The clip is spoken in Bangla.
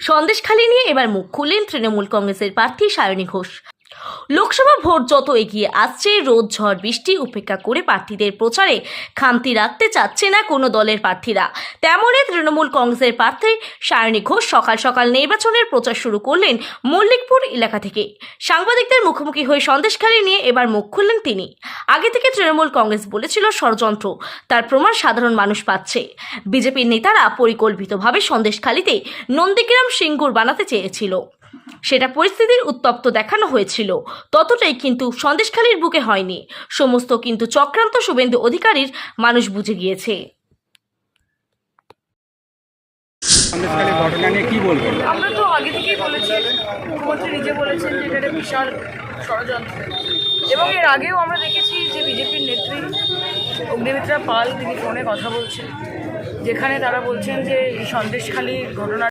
সন্দেশখালি নিয়ে এবার মুখ খুললেন তৃণমূল কংগ্রেসের প্রার্থী সায়নী ঘোষ। লোকসভা ভোট যত এগিয়ে আসছে, রোদ ঝড় বৃষ্টি উপেক্ষা করে প্রার্থীদের প্রচারে খামতি রাখতে চাচ্ছে না কোনো দলের প্রার্থীরা। তেমনই তৃণমূল কংগ্রেসের প্রার্থী সায়নী ঘোষ সকাল সকাল নির্বাচনের প্রচার শুরু করলেন মল্লিকপুর এলাকা থেকে। সাংবাদিকদের মুখোমুখি হয়ে সন্দেশখালি নিয়ে এবার মুখ খুললেন তিনি। আগে থেকে তৃণমূল কংগ্রেস বলেছিল ষড়যন্ত্র, তার প্রমাণ সাধারণ মানুষ পাচ্ছে। বিজেপির নেতারা পরিকল্পিতভাবে সন্দেশখালিতে নন্দীগ্রাম সিঙ্গুর বানাতে চেয়েছিল, সেটা পরিস্থিতির উত্তপ্ত দেখানো হয়েছিল। ততটাই কিন্তু সন্দেশখালির বুকে হয়নি। সমস্ত কিন্তু চক্রান্ত শুভেন্দু অধিকারীর মানুষ বুঝে গিয়েছে। সন্দেশখালির ঘটনা নিয়ে কি বলবেন? আমরা তো আগে থেকেই বলেছি, মুখ্যমন্ত্রী নিজে বলেছেন যে এটা বিশাল ষড়যন্ত্র, এবং এর আগেও আমরা দেখেছি যে বিজেপির নেত্রী অগ্নিমিত্রা পাল তিনি ফোনে কথা বলছেন, যেখানে তারা বলছেন যে এই সন্দেশখালির ঘটনা